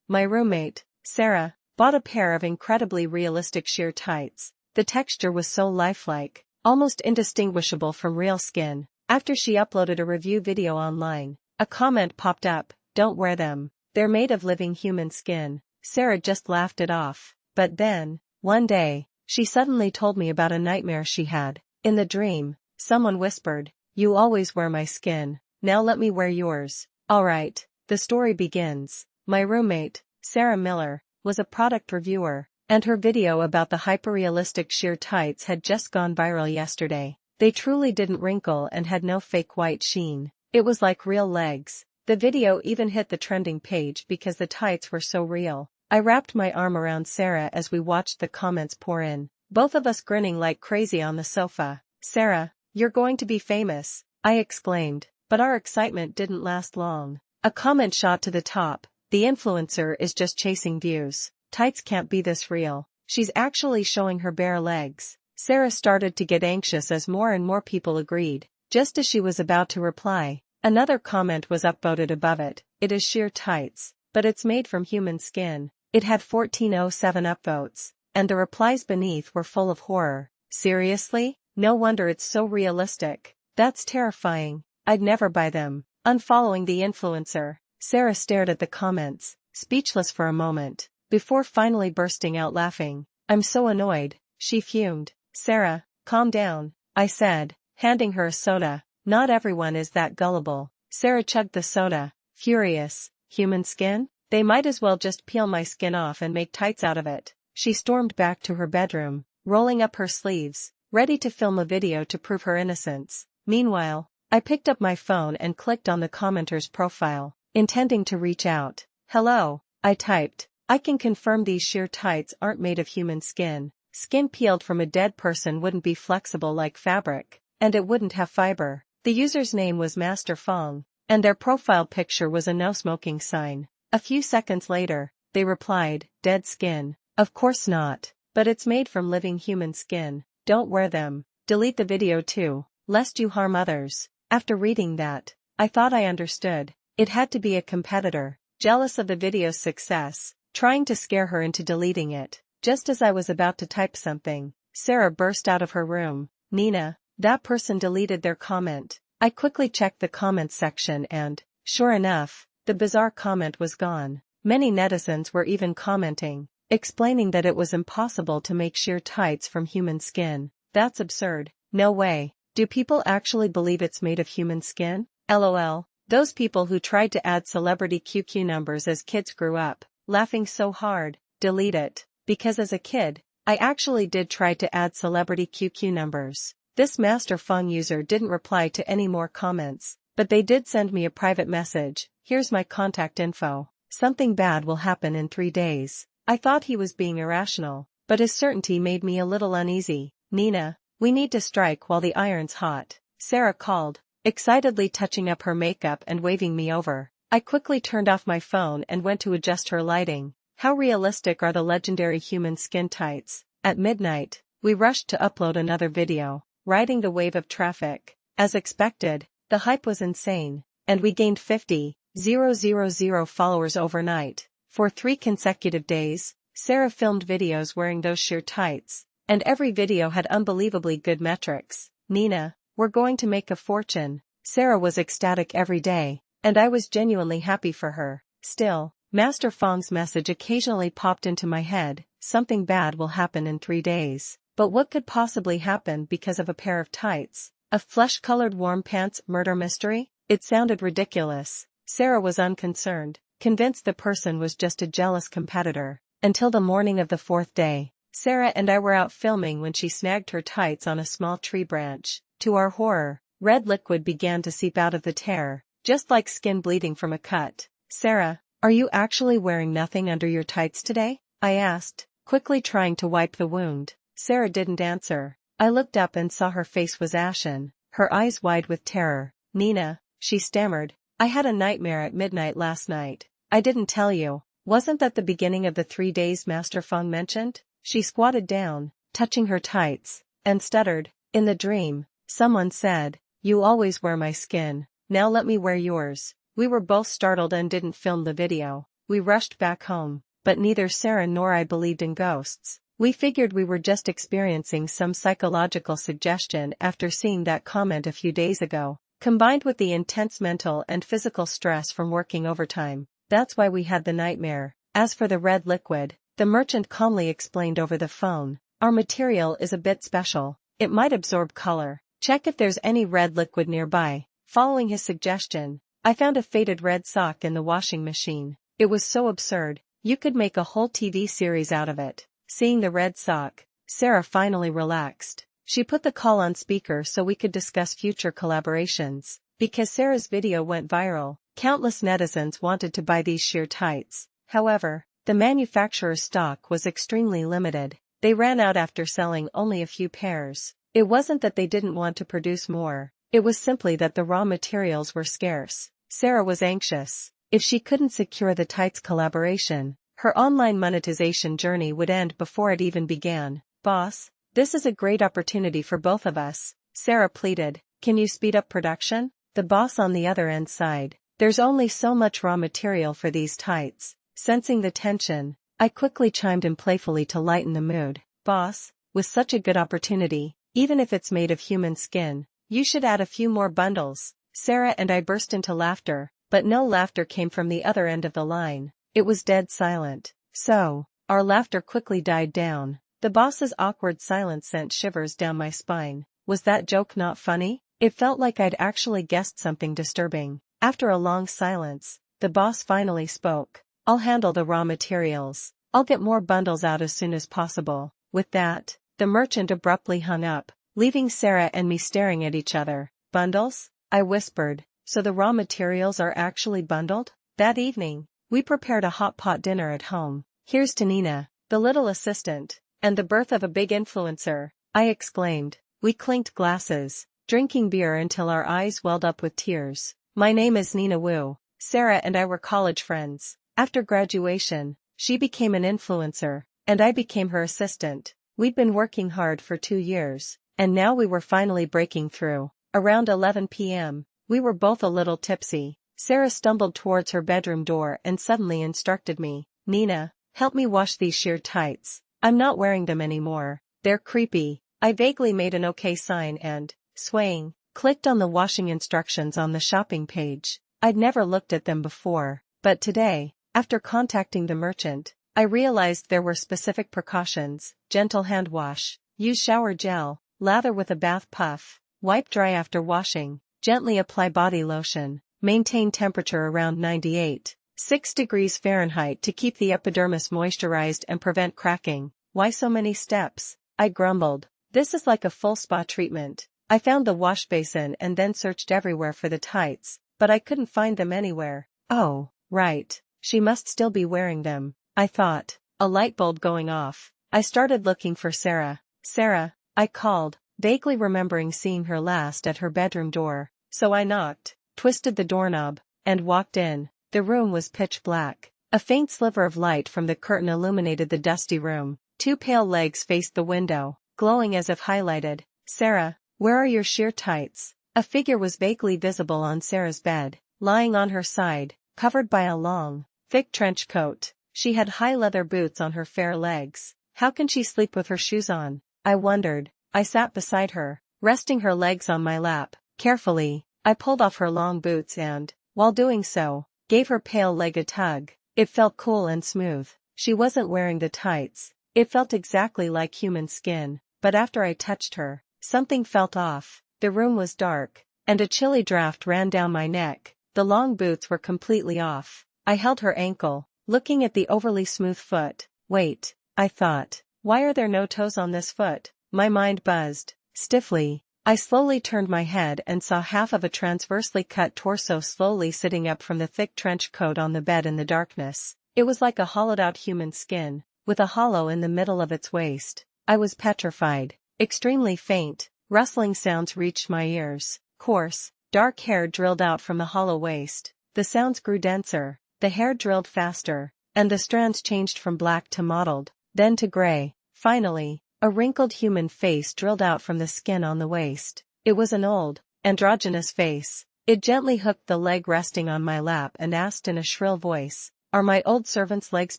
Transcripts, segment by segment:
My roommate, Sarah, bought a pair of incredibly realistic sheer tights. The texture was so lifelike, almost indistinguishable from real skin. After she uploaded a review video online, a comment popped up, "Don't wear them. They're made of living human skin." Sarah just laughed it off. But then, one day, she suddenly told me about a nightmare she had. In the dream, someone whispered, "You always wear my skin. Now let me wear yours." Alright, the story begins. My roommate, Sarah Miller, was a product reviewer, and her video about the hyperrealistic sheer tights had just gone viral yesterday. They truly didn't wrinkle and had no fake white sheen. It was like real legs. The video even hit the trending page because the tights were so real. I wrapped my arm around Sarah as we watched the comments pour in, both of us grinning like crazy on the sofa. "Sarah, you're going to be famous," I exclaimed, but our excitement didn't last long. A comment shot to the top, "The influencer is just chasing views. Tights can't be this real. She's actually showing her bare legs." Sarah started to get anxious as more and more people agreed. Just as she was about to reply, another comment was upvoted above it. "It is sheer tights, but it's made from human skin." It had 1407 upvotes, and the replies beneath were full of horror. "Seriously? No wonder it's so realistic. That's terrifying. I'd never buy them." Unfollowing the influencer, Sarah stared at the comments, speechless for a moment, before finally bursting out laughing. "I'm so annoyed," she fumed. "Sarah, calm down," I said, handing her a soda. "Not everyone is that gullible." Sarah chugged the soda, furious. "Human skin? They might as well just peel my skin off and make tights out of it." She stormed back to her bedroom, rolling up her sleeves, ready to film a video to prove her innocence. Meanwhile, I picked up my phone and clicked on the commenter's profile, intending to reach out. "Hello," I typed. "I can confirm these sheer tights aren't made of human skin. Skin peeled from a dead person wouldn't be flexible like fabric, and it wouldn't have fiber." The user's name was Master Fong, and their profile picture was a no-smoking sign. A few seconds later, they replied, "Dead skin? Of course not. But it's made from living human skin. Don't wear them. Delete the video too, lest you harm others." After reading that, I thought I understood. It had to be a competitor, jealous of the video's success, trying to scare her into deleting it. Just as I was about to type something, Sarah burst out of her room. "Nina, that person deleted their comment." I quickly checked the comments section and, sure enough, the bizarre comment was gone. Many netizens were even commenting, explaining that it was impossible to make sheer tights from human skin. "That's absurd. No way. Do people actually believe it's made of human skin? LOL. Those people who tried to add celebrity QQ numbers as kids grew up, laughing so hard." Delete it. Because as a kid, I actually did try to add celebrity QQ numbers. This Master Fong user didn't reply to any more comments, but they did send me a private message. "Here's my contact info. Something bad will happen in 3 days." I thought he was being irrational, but his certainty made me a little uneasy. "Nina, we need to strike while the iron's hot," Sarah called, excitedly touching up her makeup and waving me over. I quickly turned off my phone and went to adjust her lighting. How realistic are the legendary human skin tights? At midnight, we rushed to upload another video, riding the wave of traffic. As expected, the hype was insane, and we gained 50,000 followers overnight. For 3 consecutive days, Sarah filmed videos wearing those sheer tights, and every video had unbelievably good metrics. "Nina, we're going to make a fortune." Sarah was ecstatic every day, and I was genuinely happy for her. Still, Master Fong's message occasionally popped into my head, "Something bad will happen in 3 days. But what could possibly happen because of a pair of tights? A flesh-colored warm pants murder mystery?" It sounded ridiculous. Sarah was unconcerned, convinced the person was just a jealous competitor. Until the morning of the 4th day, Sarah and I were out filming when she snagged her tights on a small tree branch. To our horror, red liquid began to seep out of the tear, just like skin bleeding from a cut. "Sarah, are you actually wearing nothing under your tights today?" I asked, quickly trying to wipe the wound. Sarah didn't answer. I looked up and saw her face was ashen, her eyes wide with terror. "Nina," she stammered, "I had a nightmare at midnight last night. I didn't tell you. Wasn't that the beginning of the 3 days Master Fong mentioned?" She squatted down, touching her tights, and stuttered. "In the dream, someone said, 'You always wear my skin. Now let me wear yours.'" We were both startled and didn't film the video. we rushed back home, but neither Sarah nor I believed in ghosts. We figured we were just experiencing some psychological suggestion after seeing that comment a few days ago, combined with the intense mental and physical stress from working overtime. That's why we had the nightmare. As for the red liquid, the merchant calmly explained over the phone, our material is a bit special. It might absorb color. Check if there's any red liquid nearby. Following his suggestion, I found a faded red sock in the washing machine. It was so absurd, you could make a whole TV series out of it. Seeing the red sock, Sarah finally relaxed. She put the call on speaker so we could discuss future collaborations. Because Sarah's video went viral, countless netizens wanted to buy these sheer tights. However, the manufacturer's stock was extremely limited. They ran out after selling only a few pairs. It wasn't that they didn't want to produce more, it was simply that the raw materials were scarce. Sarah was anxious. If she couldn't secure the tights collaboration, her online monetization journey would end before it even began. Boss, this is a great opportunity for both of us, Sarah pleaded. Can you speed up production? The boss on the other end sighed. There's only so much raw material for these tights. Sensing the tension, I quickly chimed in playfully to lighten the mood. Boss, with such a good opportunity, even if it's made of human skin, you should add a few more bundles. Sarah and I burst into laughter, but no laughter came from the other end of the line. It was dead silent. So, our laughter quickly died down. The boss's awkward silence sent shivers down my spine. Was that joke not funny? It felt like I'd actually guessed something disturbing. After a long silence, the boss finally spoke. I'll handle the raw materials. I'll get more bundles out as soon as possible. With that, the merchant abruptly hung up, leaving Sarah and me staring at each other. Bundles? I whispered. So the raw materials are actually bundled? That evening, we prepared a hot pot dinner at home. Here's to Nina, the little assistant, and the birth of a big influencer, I exclaimed. We clinked glasses, drinking beer until our eyes welled up with tears. My name is Nina Wu. Sarah and I were college friends. After graduation, she became an influencer, and I became her assistant. We'd been working hard for 2 years, and now we were finally breaking through. Around 11 p.m., we were both a little tipsy. Sarah stumbled towards her bedroom door and suddenly instructed me. Nina, help me wash these sheer tights. I'm not wearing them anymore. They're creepy. I vaguely made an okay sign and, swaying, clicked on the washing instructions on the shopping page. I'd never looked at them before, but today, after contacting the merchant, I realized there were specific precautions. Gentle hand wash. Use shower gel. Lather with a bath puff. Wipe dry after washing. Gently apply body lotion. Maintain temperature around 98.6 degrees Fahrenheit to keep the epidermis moisturized and prevent cracking. Why so many steps? I grumbled. This is like a full spa treatment. I found the wash basin and then searched everywhere for the tights, but I couldn't find them anywhere. Oh, right. She must still be wearing them, I thought. A light bulb going off. I started looking for Sarah. Sarah, I called, vaguely remembering seeing her last at her bedroom door. So I knocked, twisted the doorknob, and walked in. The room was pitch black. A faint sliver of light from the curtain illuminated the dusty room. 2 pale legs faced the window, glowing as if highlighted. Sarah, where are your sheer tights? A figure was vaguely visible on Sarah's bed, lying on her side, covered by a long, thick trench coat. She had high leather boots on her fair legs. How can she sleep with her shoes on? I wondered. I sat beside her, resting her legs on my lap. Carefully, I pulled off her long boots and, while doing so, gave her pale leg a tug. It felt cool and smooth. She wasn't wearing the tights. It felt exactly like human skin, but after I touched her, something felt off. The room was dark, and a chilly draft ran down my neck. The long boots were completely off. I held her ankle, looking at the overly smooth foot. Wait, I thought. Why are there no toes on this foot? My mind buzzed. Stiffly, I slowly turned my head and saw half of a transversely cut torso slowly sitting up from the thick trench coat on the bed in the darkness. It was like a hollowed-out human skin, with a hollow in the middle of its waist. I was petrified. Extremely faint, rustling sounds reached my ears. Coarse, dark hair drilled out from the hollow waist. The sounds grew denser, the hair drilled faster, and the strands changed from black to mottled, then to gray. Finally, a wrinkled human face drilled out from the skin on the waist. It was an old, androgynous face. It gently hooked the leg resting on my lap and asked in a shrill voice, Are my old servant's legs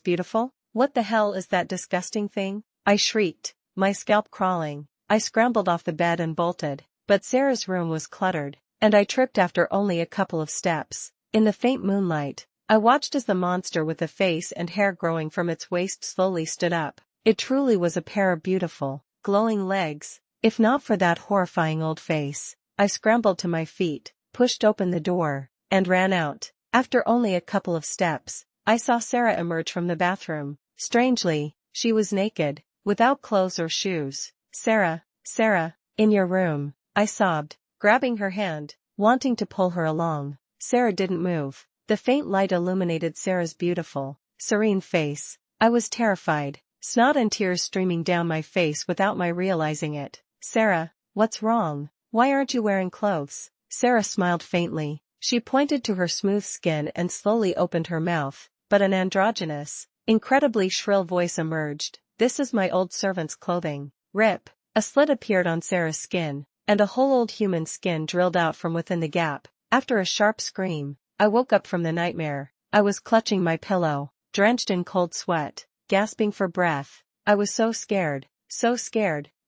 beautiful? What the hell is that disgusting thing? I shrieked, my scalp crawling. I scrambled off the bed and bolted, but Sarah's room was cluttered, and I tripped after only a couple of steps. In the faint moonlight, I watched as the monster with the face and hair growing from its waist slowly stood up. It truly was a pair of beautiful, glowing legs. If not for that horrifying old face, I scrambled to my feet, pushed open the door, and ran out. After only a couple of steps, I saw Sarah emerge from the bathroom. Strangely, she was naked, without clothes or shoes. Sarah, in your room, I sobbed, grabbing her hand, wanting to pull her along. Sarah didn't move. The faint light illuminated Sarah's beautiful, serene face. I was terrified, snot and tears streaming down my face without my realizing it. Sarah, what's wrong? Why aren't you wearing clothes? Sarah smiled faintly. She pointed to her smooth skin and slowly opened her mouth, but an androgynous, incredibly shrill voice emerged. This is my old servant's clothing. Rip. A slit appeared on Sarah's skin, and a whole old human skin drilled out from within the gap. After a sharp scream, I woke up from the nightmare. I was clutching my pillow, drenched in cold sweat, gasping for breath. I was so scared,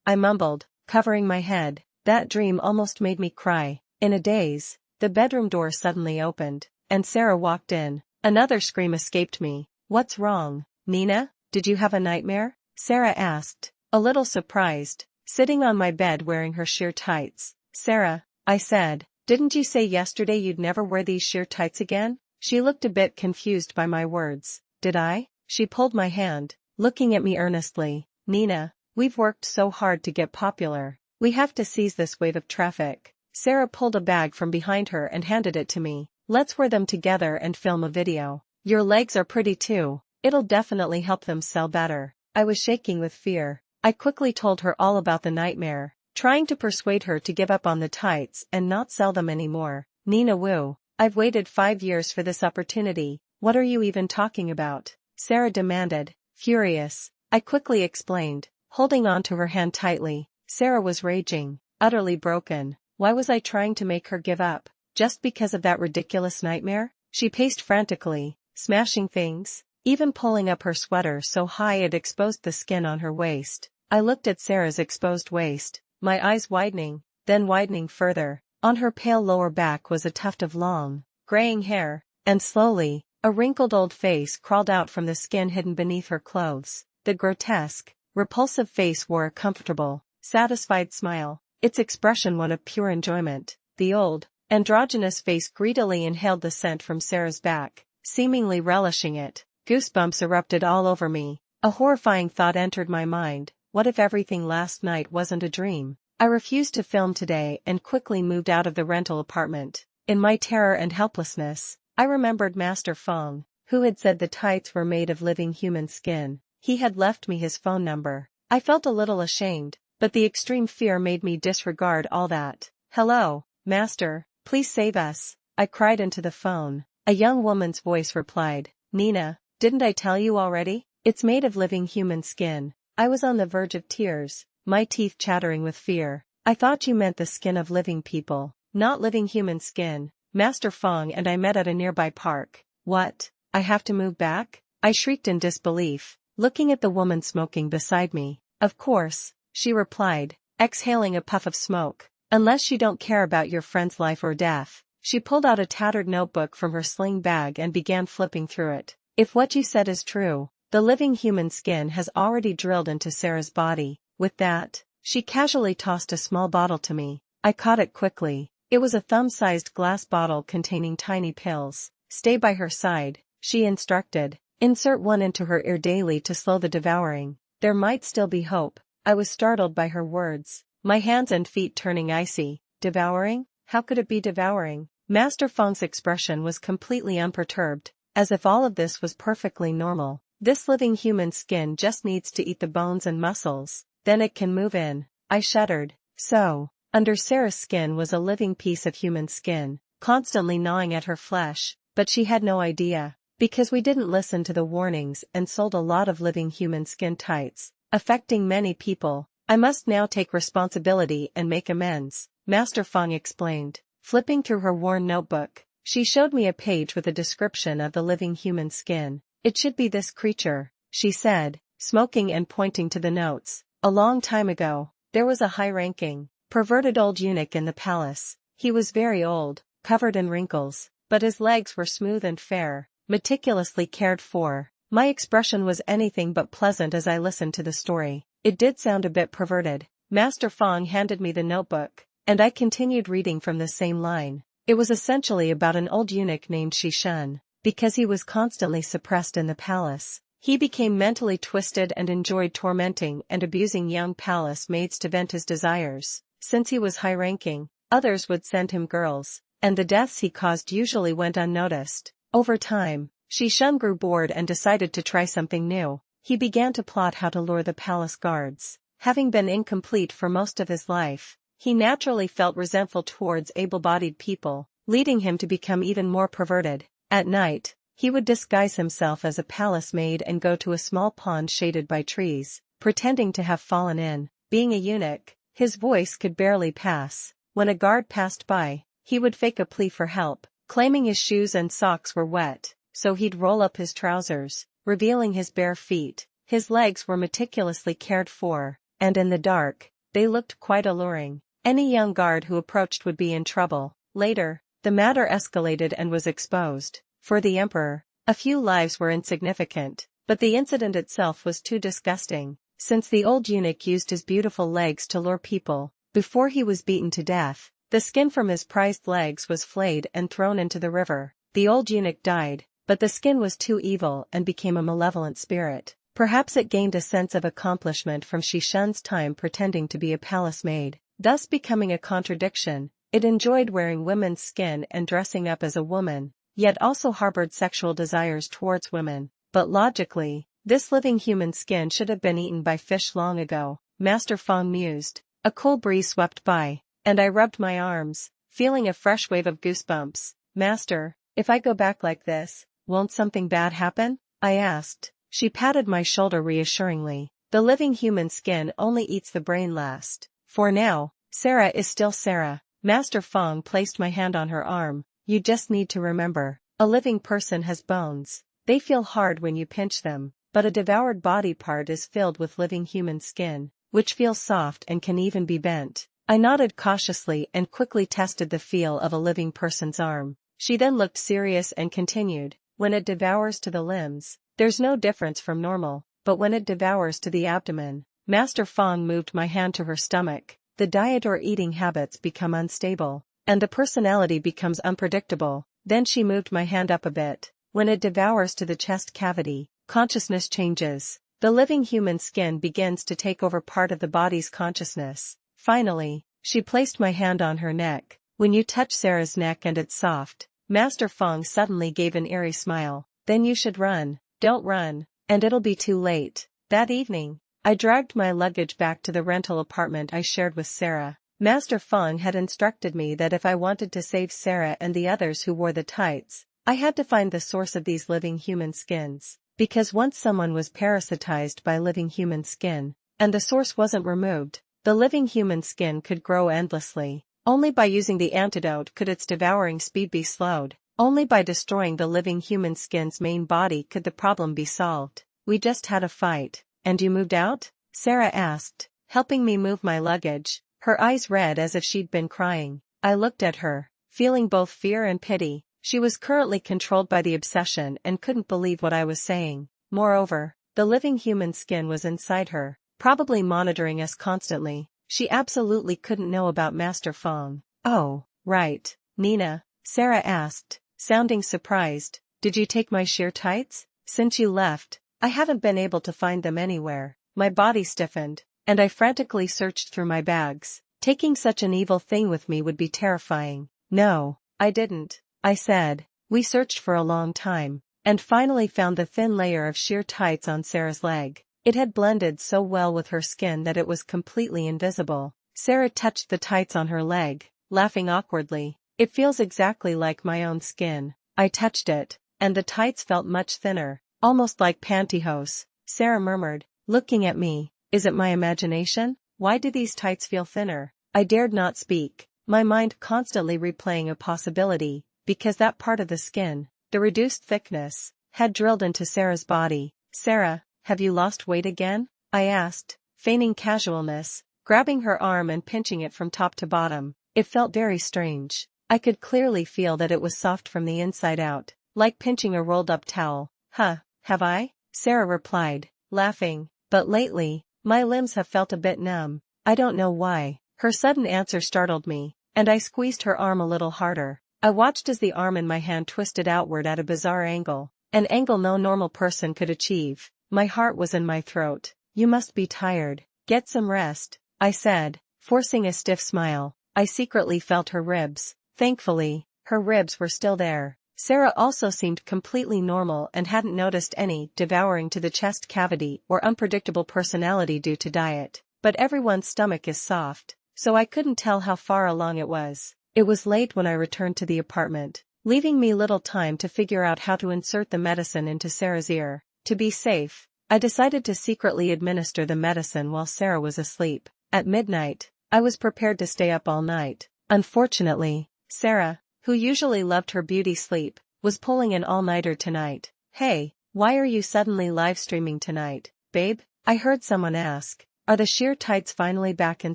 I mumbled, covering my head. That dream almost made me cry. In a daze, the bedroom door suddenly opened, and Sarah walked in. Another scream escaped me. What's wrong, Nina? Did you have a nightmare? Sarah asked, a little surprised, sitting on my bed wearing her sheer tights. Sarah, I said, didn't you say yesterday you'd never wear these sheer tights again? She looked a bit confused by my words. Did I? She pulled my hand, looking at me earnestly. Nina, we've worked so hard to get popular. We have to seize this wave of traffic. Sarah pulled a bag from behind her and handed it to me. Let's wear them together and film a video. Your legs are pretty too. It'll definitely help them sell better. I was shaking with fear. I quickly told her all about the nightmare, trying to persuade her to give up on the tights and not sell them anymore. Nina Wu, I've waited 5 years for this opportunity. What are you even talking about? Sarah demanded, furious. I quickly explained, holding on to her hand tightly. Sarah was raging, utterly broken. Why was I trying to make her give up? Just because of that ridiculous nightmare? She paced frantically, smashing things, even pulling up her sweater so high it exposed the skin on her waist. I looked at Sarah's exposed waist, my eyes widening, then widening further. On her pale lower back was a tuft of long, graying hair, and slowly, a wrinkled old face crawled out from the skin hidden beneath her clothes. The grotesque, repulsive face wore a comfortable, satisfied smile, its expression one of pure enjoyment. The old, androgynous face greedily inhaled the scent from Sarah's back, seemingly relishing it. Goosebumps erupted all over me. A horrifying thought entered my mind. What if everything last night wasn't a dream? I refused to film today and quickly moved out of the rental apartment. In my terror and helplessness, I remembered Master Fong, who had said the tights were made of living human skin. He had left me his phone number. I felt a little ashamed, but the extreme fear made me disregard all that. Hello, Master, please save us, I cried into the phone. A young woman's voice replied, Nina, didn't I tell you already? It's made of living human skin. I was on the verge of tears, my teeth chattering with fear. I thought you meant the skin of living people, not living human skin. Master Fong and I met at a nearby park. What? I have to move back? I shrieked in disbelief, looking at the woman smoking beside me. Of course, she replied, exhaling a puff of smoke. Unless you don't care about your friend's life or death. She pulled out a tattered notebook from her sling bag and began flipping through it. If what you said is true, the living human skin has already drilled into Sarah's body. With that, she casually tossed a small bottle to me. I caught it quickly. It was a thumb-sized glass bottle containing tiny pills. Stay by her side, she instructed. Insert one into her ear daily to slow the devouring. There might still be hope. I was startled by her words, my hands and feet turning icy. Devouring? How could it be devouring? Master Fong's expression was completely unperturbed, as if all of this was perfectly normal. This living human skin just needs to eat the bones and muscles, then it can move in. I shuddered. So, under Sarah's skin was a living piece of human skin, constantly gnawing at her flesh, but she had no idea, because we didn't listen to the warnings and sold a lot of living human skin tights, affecting many people. I must now take responsibility and make amends, Master Fong explained. Flipping through her worn notebook, She showed me a page with a description of the living human skin. "It should be this creature," she said, smoking and pointing to the notes. "A long time ago, there was a high-ranking, perverted old eunuch in the palace. He was very old, covered in wrinkles, but his legs were smooth and fair, meticulously cared for." My expression was anything but pleasant as I listened to the story. It did sound a bit perverted. Master Fong handed me the notebook, and I continued reading from the same line. It was essentially about an old eunuch named Shishun. Because he was constantly suppressed in the palace, he became mentally twisted and enjoyed tormenting and abusing young palace maids to vent his desires. Since he was high-ranking, others would send him girls, and the deaths he caused usually went unnoticed. Over time, Shishun grew bored and decided to try something new. He began to plot how to lure the palace guards. Having been incomplete for most of his life, he naturally felt resentful towards able-bodied people, leading him to become even more perverted. At night, he would disguise himself as a palace maid and go to a small pond shaded by trees, pretending to have fallen in. Being a eunuch, his voice could barely pass. When a guard passed by, he would fake a plea for help, claiming his shoes and socks were wet, so he'd roll up his trousers, revealing his bare feet. His legs were meticulously cared for, and in the dark, they looked quite alluring. Any young guard who approached would be in trouble. Later, the matter escalated and was exposed. For the emperor, a few lives were insignificant, but the incident itself was too disgusting. Since the old eunuch used his beautiful legs to lure people, before he was beaten to death, the skin from his prized legs was flayed and thrown into the river. The old eunuch died, but the skin was too evil and became a malevolent spirit. Perhaps it gained a sense of accomplishment from Shishun's time pretending to be a palace maid, thus becoming a contradiction. It enjoyed wearing women's skin and dressing up as a woman, yet also harbored sexual desires towards women. But logically, this living human skin should have been eaten by fish long ago, Master Fong mused. A cool breeze swept by, and I rubbed my arms, feeling a fresh wave of goosebumps. "Master, if I go back like this, won't something bad happen?" I asked. She patted my shoulder reassuringly. "The living human skin only eats the brain last. For now, Sarah is still Sarah." Master Fong placed my hand on her arm. "You just need to remember, a living person has bones. They feel hard when you pinch them, but a devoured body part is filled with living human skin, which feels soft and can even be bent." I nodded cautiously and quickly tested the feel of a living person's arm. She then looked serious and continued, "When it devours to the limbs, there's no difference from normal, but when it devours to the abdomen." Master Fong moved my hand to her stomach. "The diet or eating habits become unstable, and the personality becomes unpredictable." Then she moved my hand up a bit. "When it devours to the chest cavity, consciousness changes. The living human skin begins to take over part of the body's consciousness." Finally, she placed my hand on her neck. "When you touch Sarah's neck and it's soft." Master Fong suddenly gave an eerie smile. "Then you should run. Don't run, and it'll be too late." That evening, I dragged my luggage back to the rental apartment I shared with Sarah. Master Fong had instructed me that if I wanted to save Sarah and the others who wore the tights, I had to find the source of these living human skins. Because once someone was parasitized by living human skin, and the source wasn't removed, the living human skin could grow endlessly. Only by using the antidote could its devouring speed be slowed. Only by destroying the living human skin's main body could the problem be solved. "We just had a fight, and you moved out?" Sarah asked, helping me move my luggage, her eyes red as if she'd been crying. I looked at her, feeling both fear and pity. She was currently controlled by the obsession and couldn't believe what I was saying. Moreover, the living human skin was inside her, probably monitoring us constantly. She absolutely couldn't know about Master Fong. "Oh, right, Nina," Sarah asked, sounding surprised. "Did you take my sheer tights? Since you left, I haven't been able to find them anywhere." My body stiffened, and I frantically searched through my bags. Taking such an evil thing with me would be terrifying. "No, I didn't," I said. "We searched for a long time, and finally found the thin layer of sheer tights on Sarah's leg. It had blended so well with her skin that it was completely invisible." Sarah touched the tights on her leg, laughing awkwardly. "It feels exactly like my own skin." I touched it, and the tights felt much thinner, almost like pantyhose. Sarah murmured, looking at me, "Is it my imagination? Why do these tights feel thinner?" I dared not speak, my mind constantly replaying a possibility. because that part of the skin, the reduced thickness, had drilled into Sarah's body. "Sarah, have you lost weight again?" I asked, feigning casualness, grabbing her arm and pinching it from top to bottom. It felt very strange. I could clearly feel that it was soft from the inside out, like pinching a rolled-up towel. "Huh, have I?" Sarah replied, laughing. "But lately, my limbs have felt a bit numb. I don't know why." Her sudden answer startled me, and I squeezed her arm a little harder. I watched as the arm in my hand twisted outward at a bizarre angle, an angle no normal person could achieve. My heart was in my throat. "You must be tired. Get some rest," I said, forcing a stiff smile. I secretly felt her ribs. Thankfully, her ribs were still there. Sarah also seemed completely normal and hadn't noticed any devouring to the chest cavity or unpredictable personality due to diet. But everyone's stomach is soft, so I couldn't tell how far along it was. It was late when I returned to the apartment, leaving me little time to figure out how to insert the medicine into Sarah's ear. To be safe, I decided to secretly administer the medicine while Sarah was asleep. At midnight, I was prepared to stay up all night. Unfortunately, Sarah, who usually loved her beauty sleep, was pulling an all-nighter tonight. "Hey, why are you suddenly live streaming tonight, babe?" I heard someone ask. "Are the sheer tights finally back in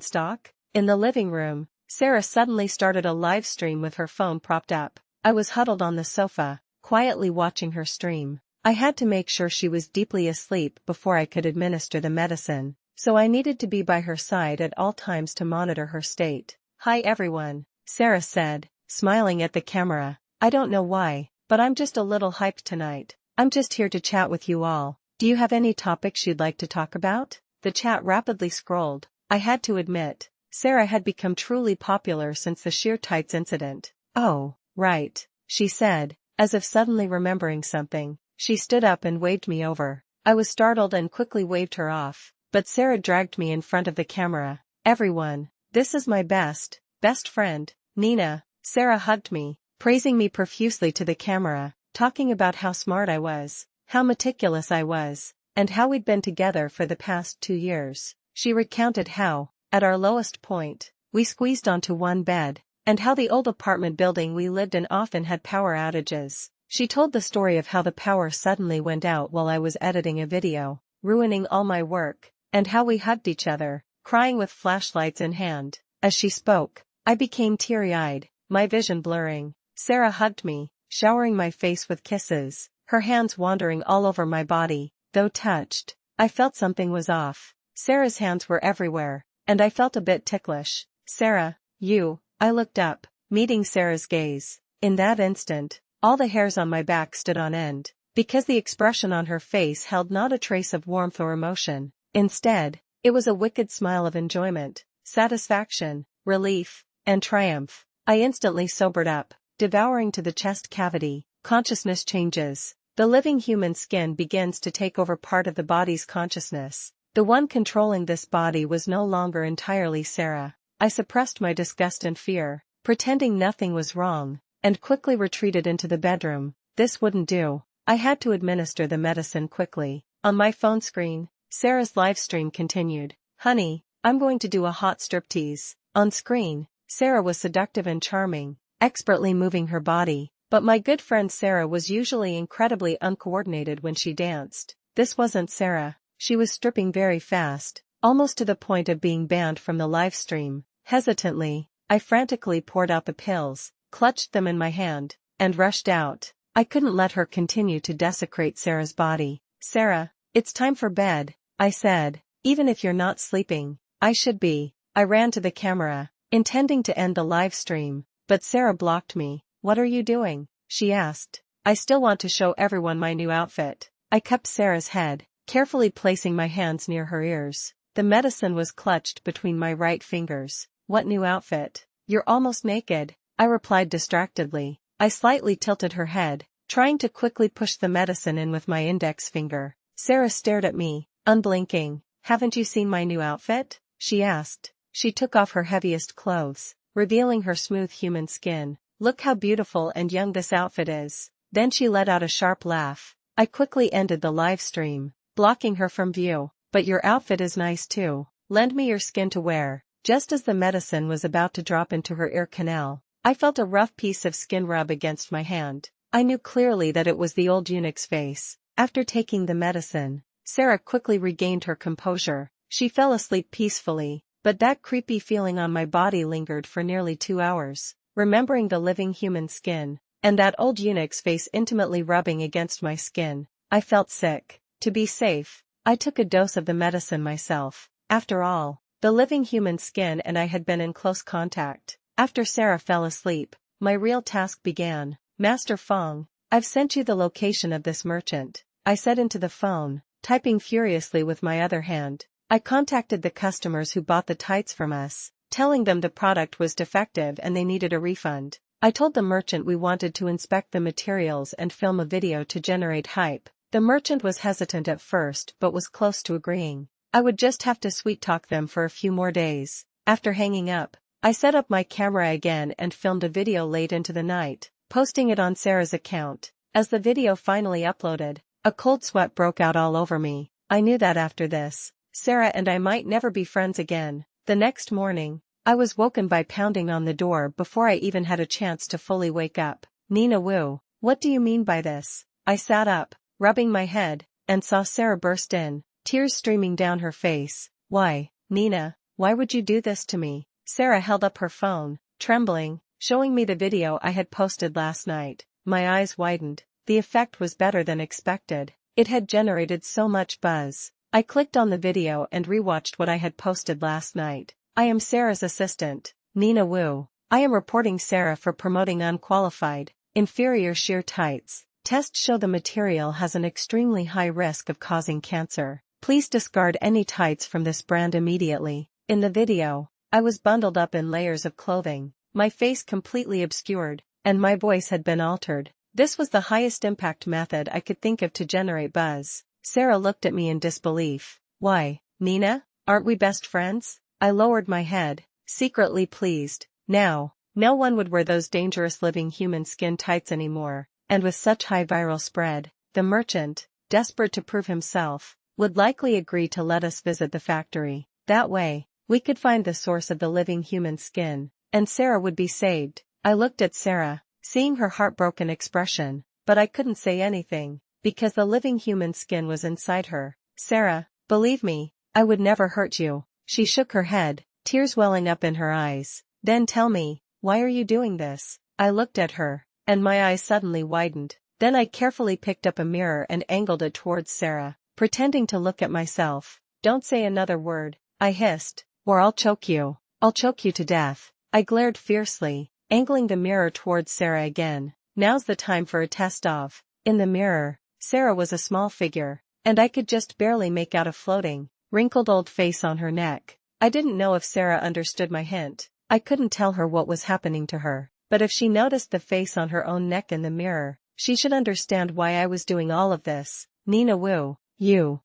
stock?" In the living room, Sarah suddenly started a live stream with her phone propped up. I was huddled on the sofa, quietly watching her stream. I had to make sure she was deeply asleep before I could administer the medicine, so I needed to be by her side at all times to monitor her state. "Hi everyone," Sarah said, smiling at the camera. "I don't know why, but I'm just a little hyped tonight. I'm just here to chat with you all. Do you have any topics you'd like to talk about?" The chat rapidly scrolled. I had to admit, Sarah had become truly popular since the sheer tights incident. "Oh, right," she said, as if suddenly remembering something. She stood up and waved me over. I was startled and quickly waved her off, but Sarah dragged me in front of the camera. "Everyone, this is my best friend, Nina." Sarah hugged me, praising me profusely to the camera, talking about how smart I was, how meticulous I was, and how we'd been together for the past 2 years. She recounted how, at our lowest point, we squeezed onto one bed, and how the old apartment building we lived in often had power outages. She told the story of how the power suddenly went out while I was editing a video, ruining all my work, and how we hugged each other, crying with flashlights in hand. As she spoke, I became teary-eyed, my vision blurring. Sarah hugged me, showering my face with kisses, her hands wandering all over my body. Though touched, I felt something was off. Sarah's hands were everywhere, and I felt a bit ticklish. "Sarah, you," I looked up, meeting Sarah's gaze. In that instant, all the hairs on my back stood on end, because the expression on her face held not a trace of warmth or emotion. Instead, it was a wicked smile of enjoyment, satisfaction, relief, and triumph. I instantly sobered up, devouring to the chest cavity. Consciousness changes. The living human skin begins to take over part of the body's consciousness. The one controlling this body was no longer entirely Sarah. I suppressed my disgust and fear, pretending nothing was wrong, and quickly retreated into the bedroom. This wouldn't do. I had to administer the medicine quickly. On my phone screen, Sarah's live stream continued. "Honey, I'm going to do a hot striptease." On screen, Sarah was seductive and charming, expertly moving her body, but my good friend Sarah was usually incredibly uncoordinated when she danced. This wasn't Sarah. She was stripping very fast, almost to the point of being banned from the live stream. Hesitantly, I frantically poured out the pills, clutched them in my hand, and rushed out. I couldn't let her continue to desecrate Sarah's body. "Sarah, it's time for bed," I said. "Even if you're not sleeping, I should be." I ran to the camera, intending to end the live stream, but Sarah blocked me. "What are you doing?" she asked. "I still want to show everyone my new outfit." I cupped Sarah's head, carefully placing my hands near her ears. The medicine was clutched between my right fingers. "What new outfit? You're almost naked," I replied distractedly. I slightly tilted her head, trying to quickly push the medicine in with my index finger. Sarah stared at me, unblinking. "Haven't you seen my new outfit?" she asked. She took off her heaviest clothes, revealing her smooth human skin. "Look how beautiful and young this outfit is." Then she let out a sharp laugh. I quickly ended the live stream, blocking her from view. "But your outfit is nice too. Lend me your skin to wear." Just as the medicine was about to drop into her ear canal, I felt a rough piece of skin rub against my hand. I knew clearly that it was the old eunuch's face. After taking the medicine, Sarah quickly regained her composure. She fell asleep peacefully, but that creepy feeling on my body lingered for nearly 2 hours. Remembering the living human skin, and that old eunuch's face intimately rubbing against my skin, I felt sick. To be safe, I took a dose of the medicine myself. After all, the living human skin and I had been in close contact. After Sarah fell asleep, my real task began. Master Fong, I've sent you the location of this merchant, I said into the phone, typing furiously with my other hand. I contacted the customers who bought the tights from us, telling them the product was defective and they needed a refund. I told the merchant we wanted to inspect the materials and film a video to generate hype. The merchant was hesitant at first but was close to agreeing. I would just have to sweet-talk them for a few more days. After hanging up, I set up my camera again and filmed a video late into the night, posting it on Sarah's account. As the video finally uploaded, a cold sweat broke out all over me. I knew that after this, Sarah and I might never be friends again. The next morning, I was woken by pounding on the door before I even had a chance to fully wake up. Nina Wu, what do you mean by this? I sat up, rubbing my head, and saw Sarah burst in, tears streaming down her face. Why, Nina, why would you do this to me? Sarah held up her phone, trembling, showing me the video I had posted last night. My eyes widened. The effect was better than expected. It had generated so much buzz. I clicked on the video and rewatched what I had posted last night. I am Sarah's assistant, Nina Wu. I am reporting Sarah for promoting unqualified, inferior sheer tights. Tests show the material has an extremely high risk of causing cancer. Please discard any tights from this brand immediately. In the video, I was bundled up in layers of clothing, my face completely obscured, and my voice had been altered. This was the highest impact method I could think of to generate buzz. Sarah looked at me in disbelief. Why, Nina, aren't we best friends? I lowered my head, secretly pleased. Now, no one would wear those dangerous living human skin tights anymore, and with such high viral spread, the merchant, desperate to prove himself, would likely agree to let us visit the factory. That way, we could find the source of the living human skin, and Sarah would be saved. I looked at Sarah, seeing her heartbroken expression, but I couldn't say anything, because the living human skin was inside her. Sarah, believe me, I would never hurt you. She shook her head, tears welling up in her eyes. Then tell me, why are you doing this? I looked at her, and my eyes suddenly widened. Then I carefully picked up a mirror and angled it towards Sarah, pretending to look at myself. Don't say another word, I hissed, or I'll choke you. I'll choke you to death. I glared fiercely, angling the mirror towards Sarah again. Now's the time for a test of. In the mirror, Sarah was a small figure, and I could just barely make out a floating, wrinkled old face on her neck. I didn't know if Sarah understood my hint. I couldn't tell her what was happening to her, but if she noticed the face on her own neck in the mirror, she should understand why I was doing all of this. Nina Wu, you.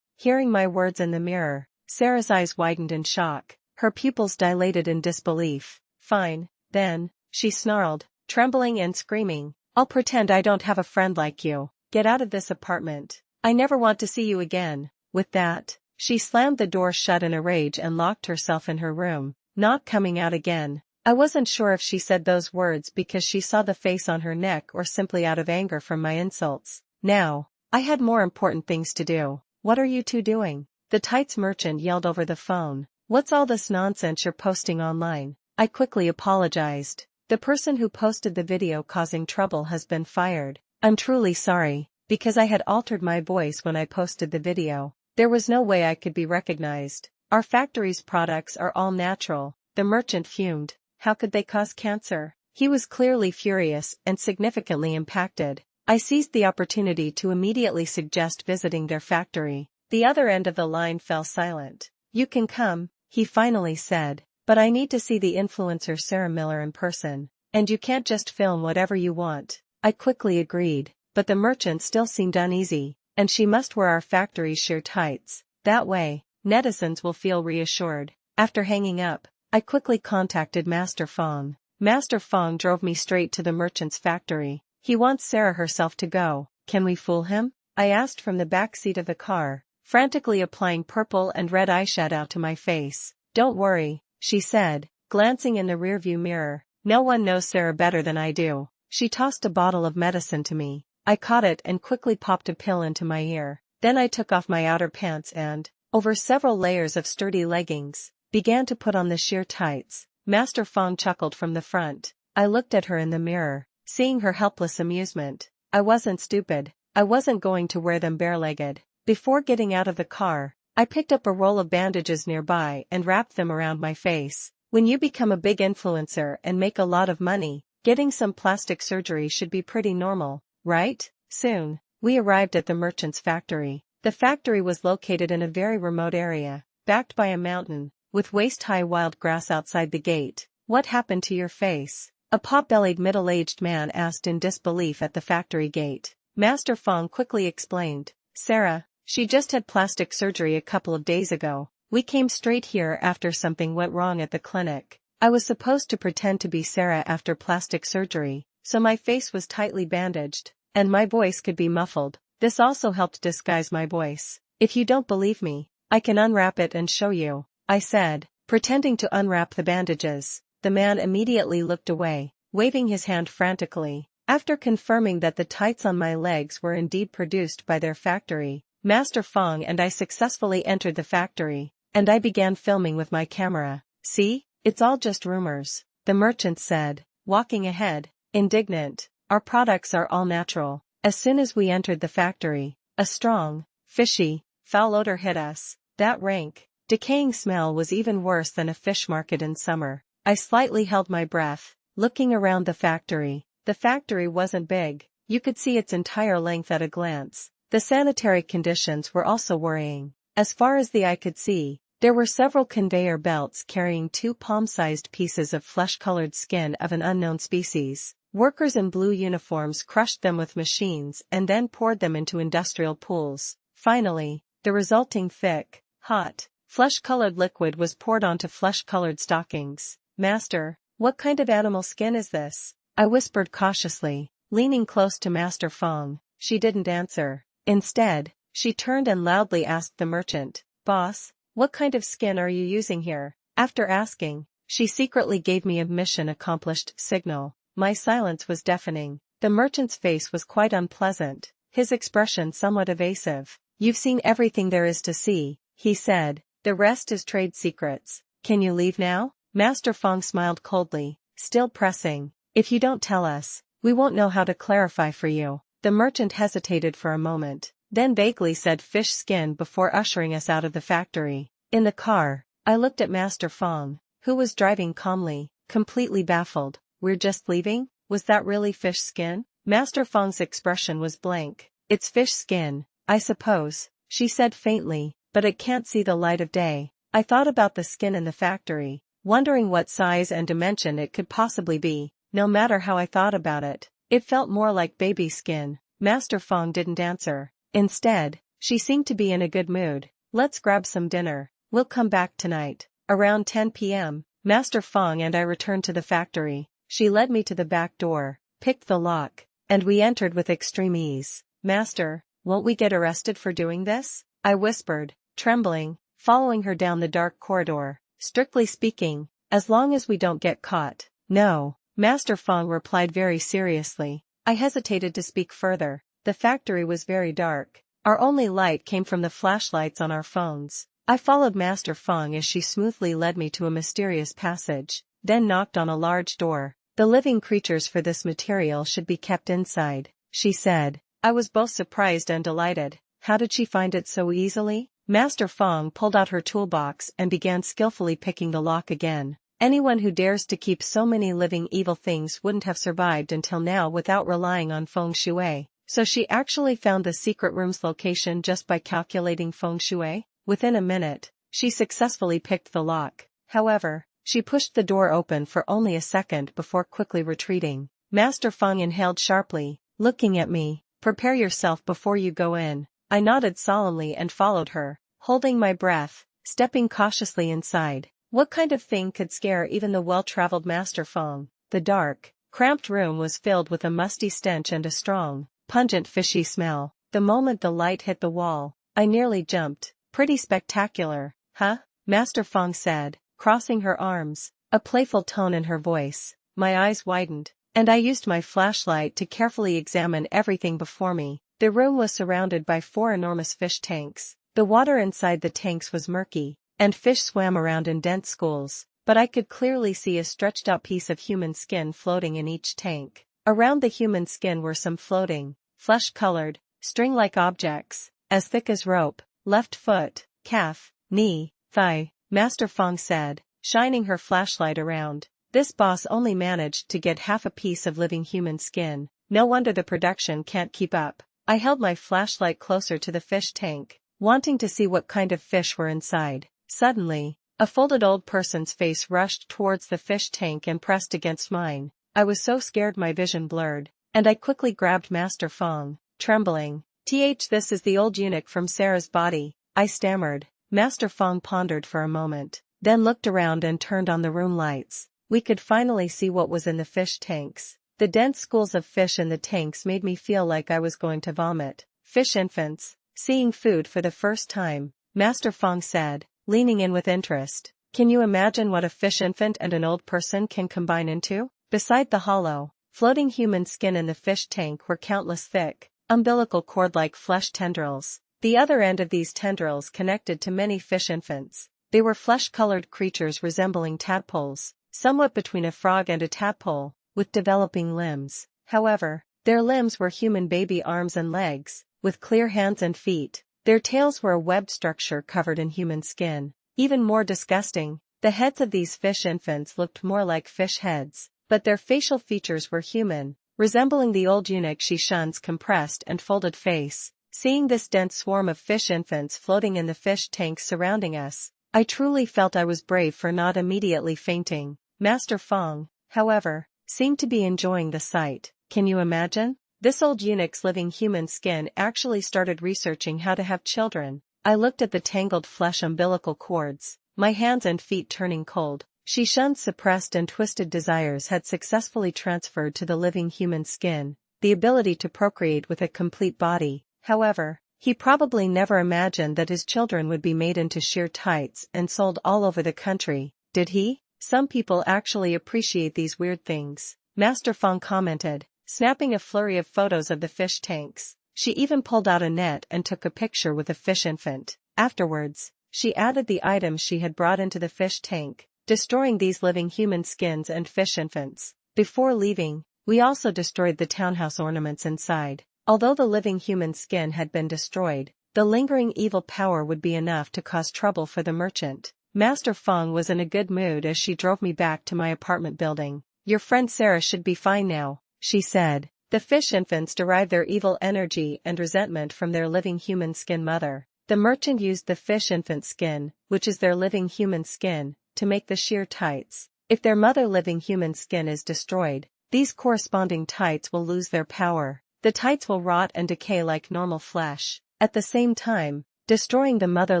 Hearing my words in the mirror, Sarah's eyes widened in shock, her pupils dilated in disbelief. Fine, then, she snarled, trembling and screaming. I'll pretend I don't have a friend like you. Get out of this apartment. I never want to see you again. With that, she slammed the door shut in a rage and locked herself in her room, not coming out again. I wasn't sure if she said those words because she saw the face on her neck or simply out of anger from my insults. Now, I had more important things to do. What are you two doing? The tights merchant yelled over the phone. What's all this nonsense you're posting online? I quickly apologized. The person who posted the video causing trouble has been fired. I'm truly sorry, because I had altered my voice when I posted the video. There was no way I could be recognized. Our factory's products are all natural. The merchant fumed. How could they cause cancer? He was clearly furious and significantly impacted. I seized the opportunity to immediately suggest visiting their factory. The other end of the line fell silent. You can come, he finally said, but I need to see the influencer Sarah Miller in person, and you can't just film whatever you want. I quickly agreed, but the merchant still seemed uneasy, and she must wear our factory's sheer tights. That way, netizens will feel reassured. After hanging up, I quickly contacted Master Fong. Master Fong drove me straight to the merchant's factory. He wants Sarah herself to go. Can we fool him? I asked from the back seat of the car, frantically applying purple and red eyeshadow to my face. Don't worry, she said, glancing in the rearview mirror. No one knows Sarah better than I do. She tossed a bottle of medicine to me. I caught it and quickly popped a pill into my ear. Then I took off my outer pants and, over several layers of sturdy leggings, began to put on the sheer tights. Master Fong chuckled from the front. I looked at her in the mirror, seeing her helpless amusement. I wasn't stupid. I wasn't going to wear them bare-legged. Before getting out of the car, I picked up a roll of bandages nearby and wrapped them around my face. When you become a big influencer and make a lot of money, getting some plastic surgery should be pretty normal, right? Soon, we arrived at the merchant's factory. The factory was located in a very remote area, backed by a mountain, with waist-high wild grass outside the gate. What happened to your face? A pot-bellied middle-aged man asked in disbelief at the factory gate. Master Fong quickly explained. Sarah, she just had plastic surgery a couple of days ago. We came straight here after something went wrong at the clinic. I was supposed to pretend to be Sarah after plastic surgery, so my face was tightly bandaged, and my voice could be muffled. This also helped disguise my voice. If you don't believe me, I can unwrap it and show you, I said, pretending to unwrap the bandages. The man immediately looked away, waving his hand frantically. After confirming that the tights on my legs were indeed produced by their factory, Master Fong and I successfully entered the factory, and I began filming with my camera. See, it's all just rumors, the merchant said, walking ahead, indignant. Our products are all natural. As soon as we entered the factory, a strong, fishy, foul odor hit us. That rank, decaying smell was even worse than a fish market in summer. I slightly held my breath, looking around the factory. The factory wasn't big. You could see its entire length at a glance. The sanitary conditions were also worrying. As far as the eye could see, there were several conveyor belts carrying 2 palm-sized pieces of flesh-colored skin of an unknown species. Workers in blue uniforms crushed them with machines and then poured them into industrial pools. Finally, the resulting thick, hot, flesh-colored liquid was poured onto flesh-colored stockings. Master, what kind of animal skin is this? I whispered cautiously, leaning close to Master Fong. She didn't answer. Instead, she turned and loudly asked the merchant, Boss, what kind of skin are you using here? After asking, she secretly gave me a mission accomplished signal. My silence was deafening. The merchant's face was quite unpleasant, his expression somewhat evasive. You've seen everything there is to see, he said. The rest is trade secrets. Can you leave now? Master Fong smiled coldly, still pressing. If you don't tell us, we won't know how to clarify for you. The merchant hesitated for a moment, then vaguely said fish skin before ushering us out of the factory. In the car, I looked at Master Fong, who was driving calmly, completely baffled. We're just leaving? Was that really fish skin? Master Fong's expression was blank. It's fish skin, I suppose, she said faintly, but it can't see the light of day. I thought about the skin in the factory, wondering what size and dimension it could possibly be. No matter how I thought about it, it felt more like baby skin. Master Fong didn't answer. Instead, she seemed to be in a good mood. Let's grab some dinner. We'll come back tonight. Around 10 p.m., Master Fong and I returned to the factory. She led me to the back door, picked the lock, and we entered with extreme ease. Master, won't we get arrested for doing this? I whispered, trembling, following her down the dark corridor. Strictly speaking, as long as we don't get caught. No, Master Fong replied very seriously. I hesitated to speak further. The factory was very dark. Our only light came from the flashlights on our phones. I followed Master Fong as she smoothly led me to a mysterious passage, then knocked on a large door. The living creatures for this material should be kept inside, she said. I was both surprised and delighted. How did she find it so easily? Master Fong pulled out her toolbox and began skillfully picking the lock again. Anyone who dares to keep so many living evil things wouldn't have survived until now without relying on feng shui. So she actually found the secret room's location just by calculating feng shui? Within a minute, she successfully picked the lock. However, she pushed the door open for only a second before quickly retreating. Master Fong inhaled sharply, looking at me. Prepare yourself before you go in. I nodded solemnly and followed her, holding my breath, stepping cautiously inside. What kind of thing could scare even the well-traveled Master Fong? The dark, cramped room was filled with a musty stench and a strong, pungent fishy smell. The moment the light hit the wall, I nearly jumped. Pretty spectacular, huh? Master Fong said, crossing her arms, a playful tone in her voice. my eyes widened, and I used my flashlight to carefully examine everything before me. The room was surrounded by 4 enormous fish tanks. The water inside the tanks was murky, and fish swam around in dense schools, but I could clearly see a stretched-out piece of human skin floating in each tank. Around the human skin were some floating, flesh-colored, string-like objects, as thick as rope. Left foot, calf, knee, thigh, Master Fong said, shining her flashlight around. This boss only managed to get half a piece of living human skin. No wonder the production can't keep up. I held my flashlight closer to the fish tank, wanting to see what kind of fish were inside. Suddenly, a folded old person's face rushed towards the fish tank and pressed against mine. I was so scared my vision blurred, and I quickly grabbed Master Fong, trembling. This is the old eunuch from Sarah's body, I stammered. Master Fong pondered for a moment, then looked around and turned on the room lights. We could finally see what was in the fish tanks. The dense schools of fish in the tanks made me feel like I was going to vomit. Fish infants, seeing food for the first time, Master Fong said, leaning in with interest. Can you imagine what a fish infant and an old person can combine into? Beside the hollow, floating human skin in the fish tank were countless thick, umbilical cord-like flesh tendrils. The other end of these tendrils connected to many fish infants. They were flesh-colored creatures resembling tadpoles, somewhat between a frog and a tadpole, with developing limbs. However, their limbs were human baby arms and legs, with clear hands and feet. Their tails were a webbed structure covered in human skin. Even more disgusting, the heads of these fish infants looked more like fish heads, but their facial features were human, resembling the old eunuch Shishun's compressed and folded face. Seeing this dense swarm of fish infants floating in the fish tanks surrounding us, I truly felt I was brave for not immediately fainting. Master Fong, however, seemed to be enjoying the sight. Can you imagine? This old eunuch's living human skin actually started researching how to have children. I looked at the tangled flesh umbilical cords, my hands and feet turning cold. Shishun's suppressed and twisted desires had successfully transferred to the living human skin, the ability to procreate with a complete body. However, he probably never imagined that his children would be made into sheer tights and sold all over the country, did he? Some people actually appreciate these weird things, Master Fong commented, snapping a flurry of photos of the fish tanks. She even pulled out a net and took a picture with a fish infant. Afterwards, she added the items she had brought into the fish tank, destroying these living human skins and fish infants. Before leaving, we also destroyed the townhouse ornaments inside. Although the living human skin had been destroyed, the lingering evil power would be enough to cause trouble for the merchant. Master Fong was in a good mood as she drove me back to my apartment building. Your friend Sarah should be fine now, she said. The fish infants derive their evil energy and resentment from their living human skin mother. The merchant used the fish infant skin, which is their living human skin, to make the sheer tights. If their mother living human skin is destroyed, these corresponding tights will lose their power. The tights will rot and decay like normal flesh. At the same time, destroying the mother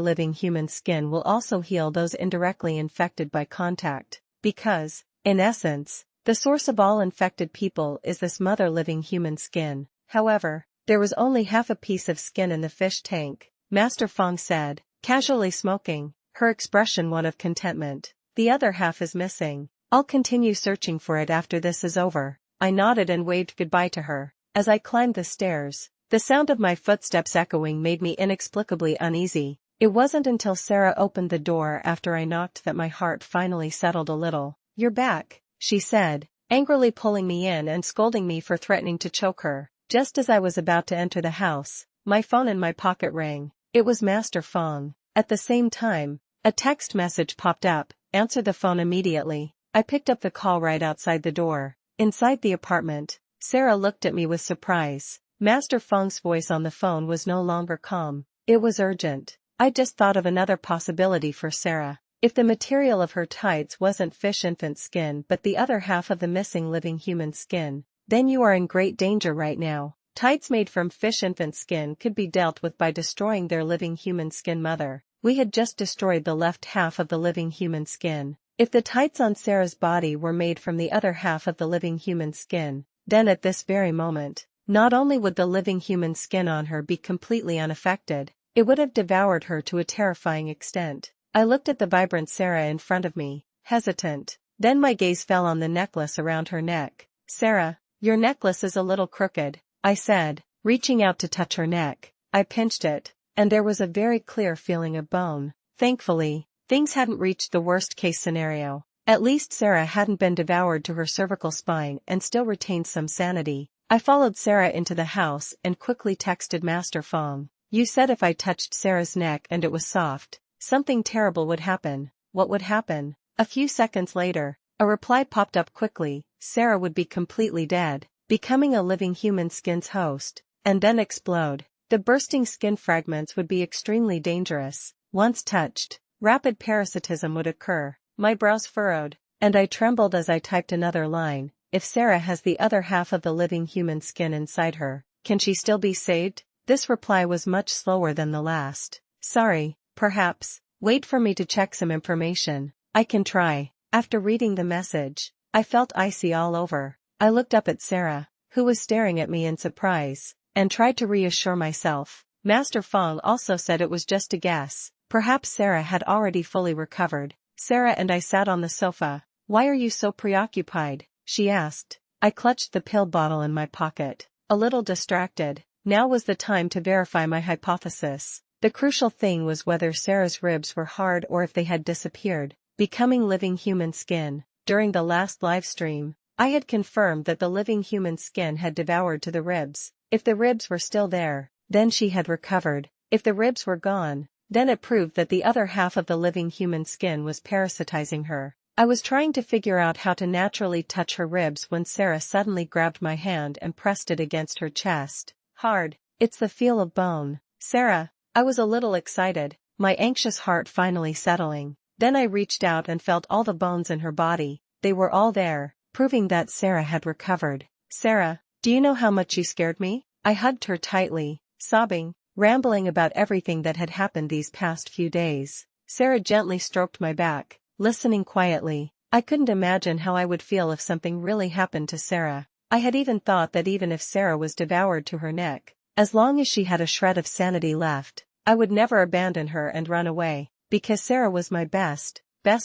living human skin will also heal those indirectly infected by contact. Because, in essence, the source of all infected people is this mother living human skin. However, there was only half a piece of skin in the fish tank, Master Fong said, casually smoking, her expression one of contentment. The other half is missing. I'll continue searching for it after this is over. I nodded and waved goodbye to her. As I climbed the stairs, the sound of my footsteps echoing made me inexplicably uneasy. It wasn't until Sarah opened the door after I knocked that my heart finally settled a little. You're back, she said, angrily pulling me in and scolding me for threatening to choke her. Just as I was about to enter the house, my phone in my pocket rang. It was Master Fong. At the same time, a text message popped up. Answer the phone immediately. I picked up the call right outside the door. Inside the apartment, Sarah looked at me with surprise. Master Fong's voice on the phone was no longer calm. It was urgent. I just thought of another possibility for Sarah. If the material of her tights wasn't fish infant skin but the other half of the missing living human skin, then you are in great danger right now. Tights made from fish infant skin could be dealt with by destroying their living human skin mother. We had just destroyed the left half of the living human skin. If the tights on Sarah's body were made from the other half of the living human skin, then at this very moment, not only would the living human skin on her be completely unaffected, it would have devoured her to a terrifying extent. I looked at the vibrant Sarah in front of me, hesitant. Then my gaze fell on the necklace around her neck. "Sarah, your necklace is a little crooked," I said, reaching out to touch her neck. I pinched it, and there was a very clear feeling of bone. Thankfully, things hadn't reached the worst-case scenario. At least Sarah hadn't been devoured to her cervical spine and still retained some sanity. I followed Sarah into the house and quickly texted Master Fong. "You said if I touched Sarah's neck and it was soft, something terrible would happen. What would happen?" A few seconds later, a reply popped up quickly. Sarah would be completely dead, becoming a living human skin's host, and then explode. The bursting skin fragments would be extremely dangerous. Once touched, rapid parasitism would occur. My brows furrowed, and I trembled as I typed another line. "If Sarah has the other half of the living human skin inside her, can she still be saved?" This reply was much slower than the last. "Sorry, perhaps. Wait for me to check some information. I can try." After reading the message, I felt icy all over. I looked up at Sarah, who was staring at me in surprise, and tried to reassure myself. Master Fong also said it was just a guess. Perhaps Sarah had already fully recovered. Sarah and I sat on the sofa. "Why are you so preoccupied?" she asked. I clutched the pill bottle in my pocket, a little distracted. Now was the time to verify my hypothesis. The crucial thing was whether Sarah's ribs were hard or if they had disappeared, becoming living human skin. During the last live stream, I had confirmed that the living human skin had devoured to the ribs. If the ribs were still there, then she had recovered. If the ribs were gone, then it proved that the other half of the living human skin was parasitizing her. I was trying to figure out how to naturally touch her ribs when Sarah suddenly grabbed my hand and pressed it against her chest. "Hard. It's the feel of bone." "Sarah." I was a little excited, my anxious heart finally settling. Then I reached out and felt all the bones in her body. They were all there, proving that Sarah had recovered. "Sarah, do you know how much you scared me?" I hugged her tightly, sobbing, rambling about everything that had happened these past few days. Sarah gently stroked my back, listening quietly. I couldn't imagine how I would feel if something really happened to Sarah. I had even thought that even if Sarah was devoured to her neck, as long as she had a shred of sanity left, I would never abandon her and run away. Because Sarah was my best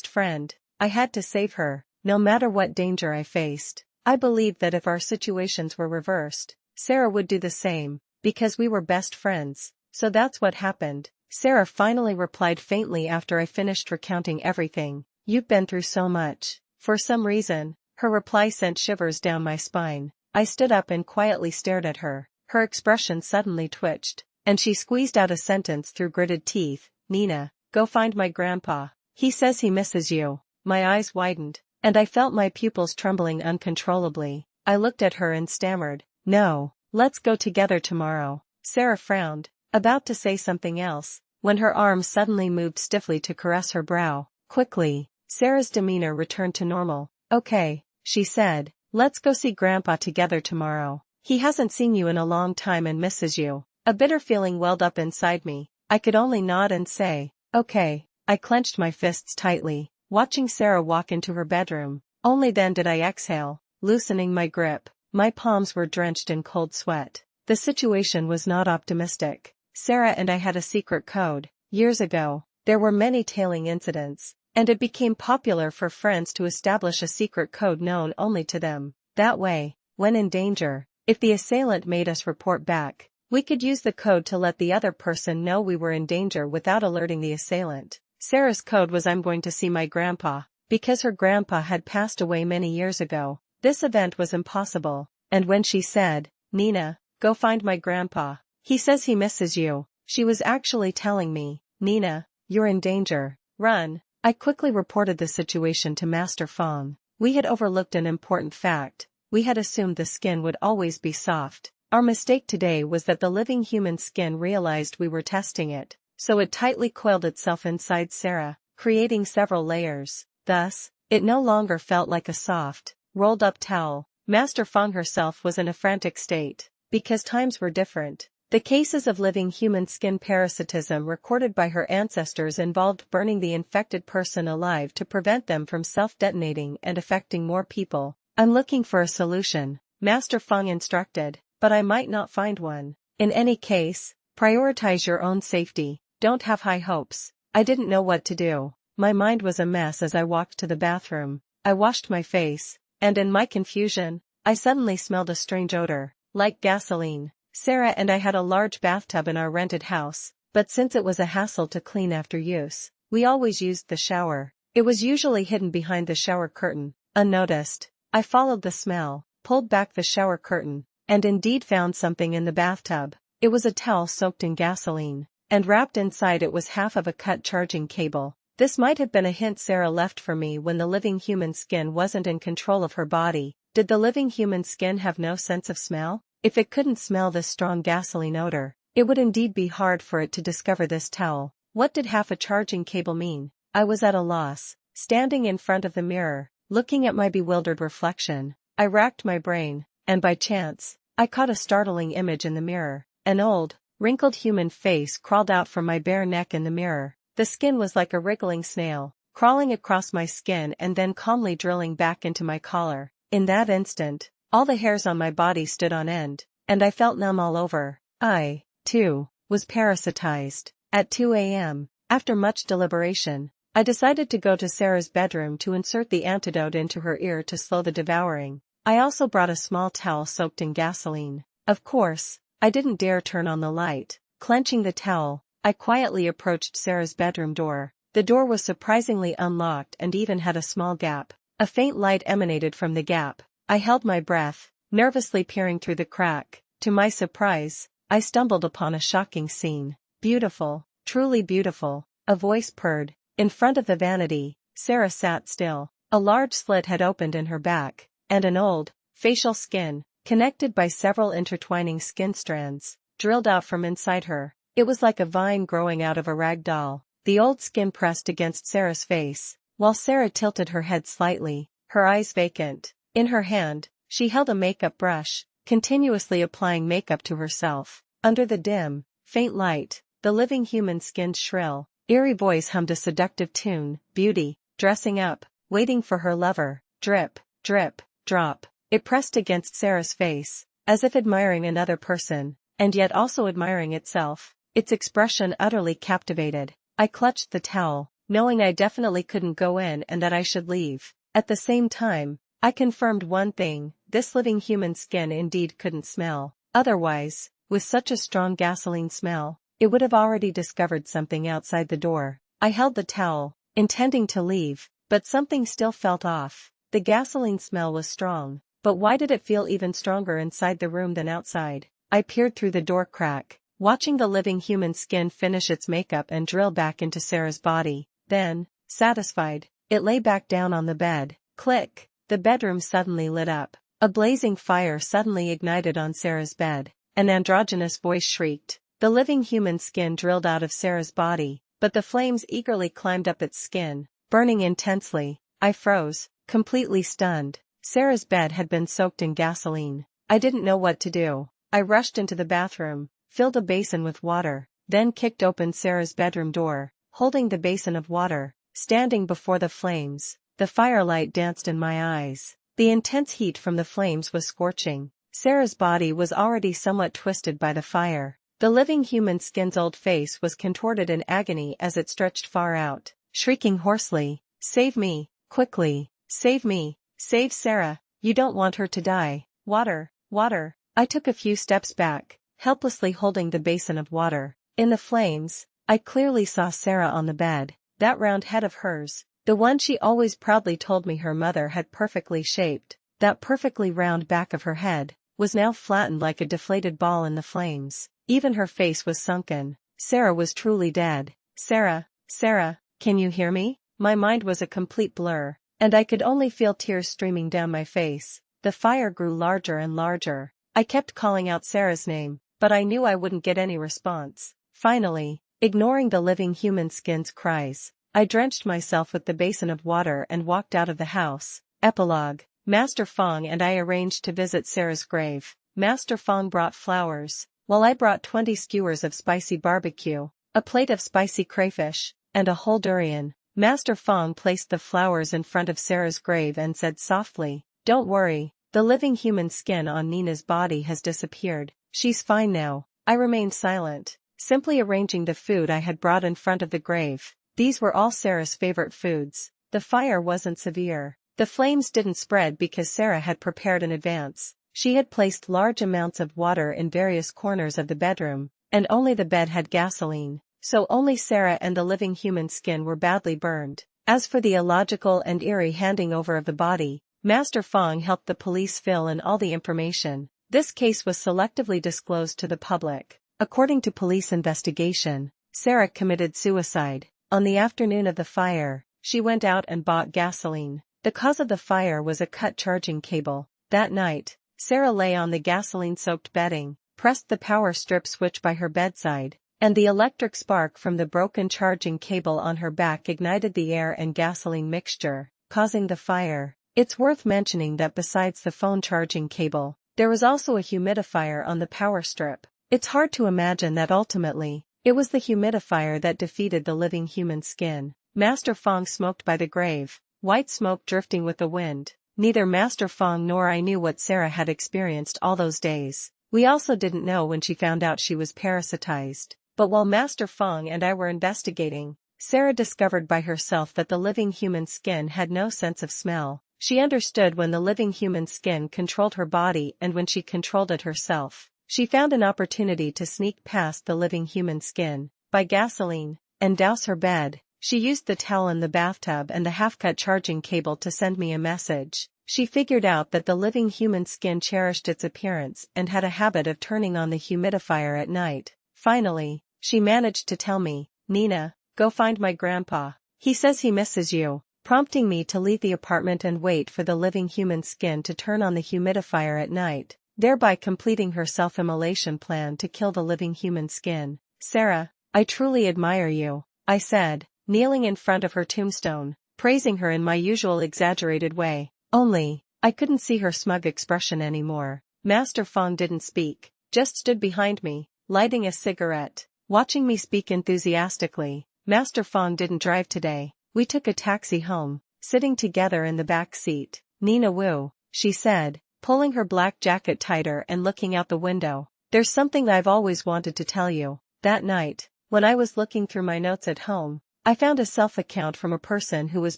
friend. I had to save her, no matter what danger I faced. I believed that if our situations were reversed, Sarah would do the same, because we were best friends. So that's what happened. Sarah finally replied faintly after I finished recounting everything. "You've been through so much." For some reason, her reply sent shivers down my spine. I stood up and quietly stared at her. Her expression suddenly twitched, and she squeezed out a sentence through gritted teeth. "Nina, go find my grandpa. He says he misses you." My eyes widened, and I felt my pupils trembling uncontrollably. I looked at her and stammered, "No, let's go together tomorrow." Sarah frowned, about to say something else, when her arm suddenly moved stiffly to caress her brow. Quickly, Sarah's demeanor returned to normal. "Okay," she said, "let's go see Grandpa together tomorrow. He hasn't seen you in a long time and misses you." A bitter feeling welled up inside me. I could only nod and say, "Okay." I clenched my fists tightly, watching Sarah walk into her bedroom. Only then did I exhale, loosening my grip. My palms were drenched in cold sweat. The situation was not optimistic. Sarah and I had a secret code. Years ago, there were many tailing incidents, and it became popular for friends to establish a secret code known only to them. That way, when in danger, if the assailant made us report back, we could use the code to let the other person know we were in danger without alerting the assailant. Sarah's code was "I'm going to see my grandpa." Because her grandpa had passed away many years ago, this event was impossible. And when she said, "Nina, go find my grandpa. He says he misses you," she was actually telling me, "Nina, you're in danger. Run." I quickly reported the situation to Master Fong. We had overlooked an important fact. We had assumed the skin would always be soft. Our mistake today was that the living human skin realized we were testing it, so it tightly coiled itself inside Sarah, creating several layers. Thus, it no longer felt like a soft, rolled-up towel. Master Fong herself was in a frantic state, because times were different. The cases of living human skin parasitism recorded by her ancestors involved burning the infected person alive to prevent them from self-detonating and affecting more people. "I'm looking for a solution," Master Fong instructed, "but I might not find one. In any case, prioritize your own safety. Don't have high hopes." I didn't know what to do. My mind was a mess as I walked to the bathroom. I washed my face, and in my confusion, I suddenly smelled a strange odor, like gasoline. Sarah and I had a large bathtub in our rented house, but since it was a hassle to clean after use, we always used the shower. It was usually hidden behind the shower curtain, unnoticed. I followed the smell, pulled back the shower curtain, and indeed found something in the bathtub. It was a towel soaked in gasoline, and wrapped inside it was half of a cut charging cable. This might have been a hint Sarah left for me when the living human skin wasn't in control of her body. Did the living human skin have no sense of smell? If it couldn't smell this strong gasoline odor, it would indeed be hard for it to discover this towel. What did half a charging cable mean? I was at a loss, standing in front of the mirror, looking at my bewildered reflection. I racked my brain, and by chance, I caught a startling image in the mirror. An old, wrinkled human face crawled out from my bare neck in the mirror. The skin was like a wriggling snail, crawling across my skin and then calmly drilling back into my collar. In that instant, all the hairs on my body stood on end, and I felt numb all over. I, too, was parasitized. At 2 a.m., after much deliberation, I decided to go to Sarah's bedroom to insert the antidote into her ear to slow the devouring. I also brought a small towel soaked in gasoline. Of course, I didn't dare turn on the light. Clenching the towel, I quietly approached Sarah's bedroom door. The door was surprisingly unlocked and even had a small gap. A faint light emanated from the gap. I held my breath, nervously peering through the crack. To my surprise, I stumbled upon a shocking scene. Beautiful, truly beautiful, a voice purred. In front of the vanity, Sarah sat still. A large slit had opened in her back, and an old, facial skin, connected by several intertwining skin strands, drilled out from inside her. It was like a vine growing out of a rag doll. The old skin pressed against Sarah's face, while Sarah tilted her head slightly, her eyes vacant. In her hand, she held a makeup brush, continuously applying makeup to herself. Under the dim, faint light, the living human skin's shrill, eerie voice hummed a seductive tune. Beauty, dressing up, waiting for her lover. Drip, drip, drop. It pressed against Sarah's face, as if admiring another person, and yet also admiring itself. Its expression utterly captivated. I clutched the towel, knowing I definitely couldn't go in and that I should leave. At the same time, I confirmed one thing: this living human skin indeed couldn't smell. Otherwise, with such a strong gasoline smell, it would have already discovered something outside the door. I held the towel, intending to leave, but something still felt off. The gasoline smell was strong, but why did it feel even stronger inside the room than outside? I peered through the door crack, watching the living human skin finish its makeup and drill back into Sarah's body. Then, satisfied, it lay back down on the bed. Click! The bedroom suddenly lit up. A blazing fire suddenly ignited on Sarah's bed. An androgynous voice shrieked. The living human skin drilled out of Sarah's body, but the flames eagerly climbed up its skin, burning intensely. I froze, completely stunned. Sarah's bed had been soaked in gasoline. I didn't know what to do. I rushed into the bathroom, filled a basin with water, then kicked open Sarah's bedroom door, holding the basin of water, standing before the flames. The firelight danced in my eyes. The intense heat from the flames was scorching. Sarah's body was already somewhat twisted by the fire. The living human skin's old face was contorted in agony as it stretched far out, shrieking hoarsely, "Save me, quickly, save me, save Sarah, you don't want her to die. Water, water." I took a few steps back, helplessly holding the basin of water. In the flames, I clearly saw Sarah on the bed. That round head of hers, the one she always proudly told me her mother had perfectly shaped, that perfectly round back of her head, was now flattened like a deflated ball in the flames. Even her face was sunken. Sarah was truly dead. Sarah, Sarah, can you hear me? My mind was a complete blur, and I could only feel tears streaming down my face. The fire grew larger and larger. I kept calling out Sarah's name, but I knew I wouldn't get any response. Finally, ignoring the living human skin's cries, I drenched myself with the basin of water and walked out of the house. Epilogue. Master Fong and I arranged to visit Sarah's grave. Master Fong brought flowers, while I brought 20 skewers of spicy barbecue, a plate of spicy crayfish, and a whole durian. Master Fong placed the flowers in front of Sarah's grave and said softly, "Don't worry, the living human skin on Nina's body has disappeared. She's fine now." I remained silent, simply arranging the food I had brought in front of the grave. These were all Sarah's favorite foods. The fire wasn't severe. The flames didn't spread because Sarah had prepared in advance. She had placed large amounts of water in various corners of the bedroom, and only the bed had gasoline, so only Sarah and the living human skin were badly burned. As for the illogical and eerie handing over of the body, Master Fong helped the police fill in all the information. This case was selectively disclosed to the public. According to police investigation, Sarah committed suicide. On the afternoon of the fire, she went out and bought gasoline. The cause of the fire was a cut charging cable. That night, Sarah lay on the gasoline-soaked bedding, pressed the power strip switch by her bedside, and the electric spark from the broken charging cable on her back ignited the air and gasoline mixture, causing the fire. It's worth mentioning that besides the phone charging cable, there was also a humidifier on the power strip. It's hard to imagine that ultimately, it was the humidifier that defeated the living human skin. Master Fong smoked by the grave, white smoke drifting with the wind. Neither Master Fong nor I knew what Sarah had experienced all those days. We also didn't know when she found out she was parasitized. But while Master Fong and I were investigating, Sarah discovered by herself that the living human skin had no sense of smell. She understood when the living human skin controlled her body and when she controlled it herself. She found an opportunity to sneak past the living human skin, buy gasoline, and douse her bed. She used the towel in the bathtub and the half-cut charging cable to send me a message. She figured out that the living human skin cherished its appearance and had a habit of turning on the humidifier at night. Finally, she managed to tell me, "Nina, go find my grandpa. He says he misses you," prompting me to leave the apartment and wait for the living human skin to turn on the humidifier at night, thereby completing her self-immolation plan to kill the living human skin. "Sarah, I truly admire you," I said, kneeling in front of her tombstone, praising her in my usual exaggerated way. Only, I couldn't see her smug expression anymore. Master Fong didn't speak, just stood behind me, lighting a cigarette, watching me speak enthusiastically. Master Fong didn't drive today. We took a taxi home, sitting together in the back seat. "Nina Wu," she said, pulling her black jacket tighter and looking out the window. "There's something I've always wanted to tell you. That night, when I was looking through my notes at home, I found a self-account from a person who was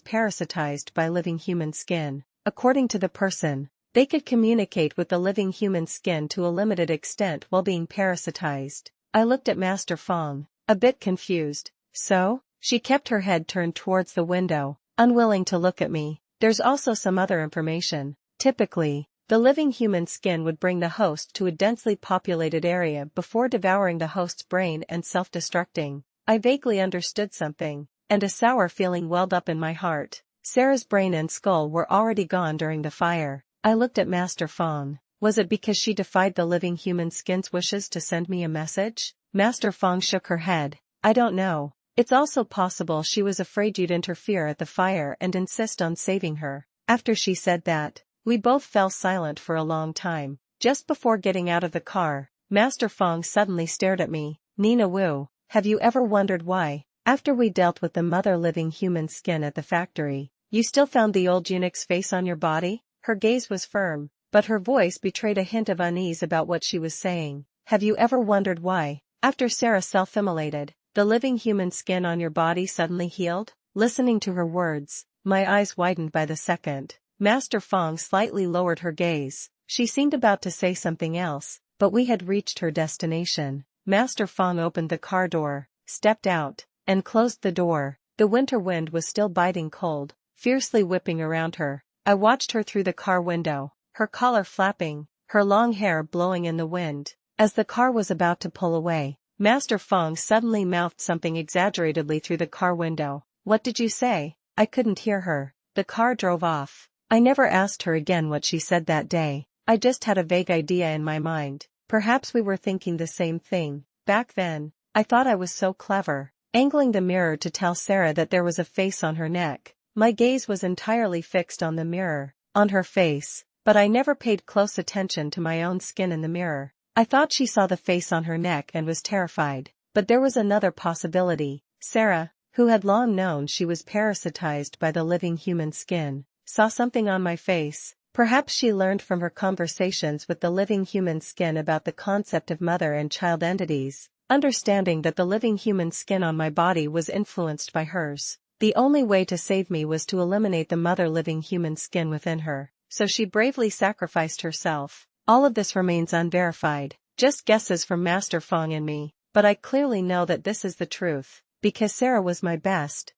parasitized by living human skin. According to the person, they could communicate with the living human skin to a limited extent while being parasitized." I looked at Master Fong, a bit confused. "So?" She kept her head turned towards the window, unwilling to look at me. "There's also some other information. Typically, the living human skin would bring the host to a densely populated area before devouring the host's brain and self-destructing." I vaguely understood something, and a sour feeling welled up in my heart. Sarah's brain and skull were already gone during the fire. I looked at Master Fong. Was it because she defied the living human skin's wishes to send me a message? Master Fong shook her head. "I don't know. It's also possible she was afraid you'd interfere at the fire and insist on saving her." After she said that, we both fell silent for a long time. Just before getting out of the car, Master Fong suddenly stared at me. "Nina Wu, have you ever wondered why, after we dealt with the mother living human skin at the factory, you still found the old eunuch's face on your body?" Her gaze was firm, but her voice betrayed a hint of unease about what she was saying. "Have you ever wondered why, after Sarah self-immolated, the living human skin on your body suddenly healed?" Listening to her words, my eyes widened by the second. Master Fong slightly lowered her gaze. She seemed about to say something else, but we had reached her destination. Master Fong opened the car door, stepped out, and closed the door. The winter wind was still biting cold, fiercely whipping around her. I watched her through the car window, her collar flapping, her long hair blowing in the wind. As the car was about to pull away, Master Fong suddenly mouthed something exaggeratedly through the car window. "What did you say?" I couldn't hear her. The car drove off. I never asked her again what she said that day. I just had a vague idea in my mind. Perhaps we were thinking the same thing. Back then, I thought I was so clever, angling the mirror to tell Sarah that there was a face on her neck. My gaze was entirely fixed on the mirror, on her face, but I never paid close attention to my own skin in the mirror. I thought she saw the face on her neck and was terrified. But there was another possibility. Sarah, who had long known she was parasitized by the living human skin, saw something on my face. Perhaps she learned from her conversations with the living human skin about the concept of mother and child entities, understanding that the living human skin on my body was influenced by hers. The only way to save me was to eliminate the mother living human skin within her, so she bravely sacrificed herself. All of this remains unverified, just guesses from Master Fong and me, but I clearly know that this is the truth, because Sarah was my best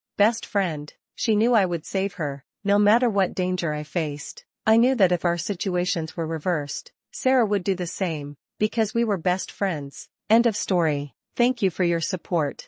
friend. She knew I would save her, no matter what danger I faced. I knew that if our situations were reversed, Sarah would do the same, because we were best friends. End of story. Thank you for your support.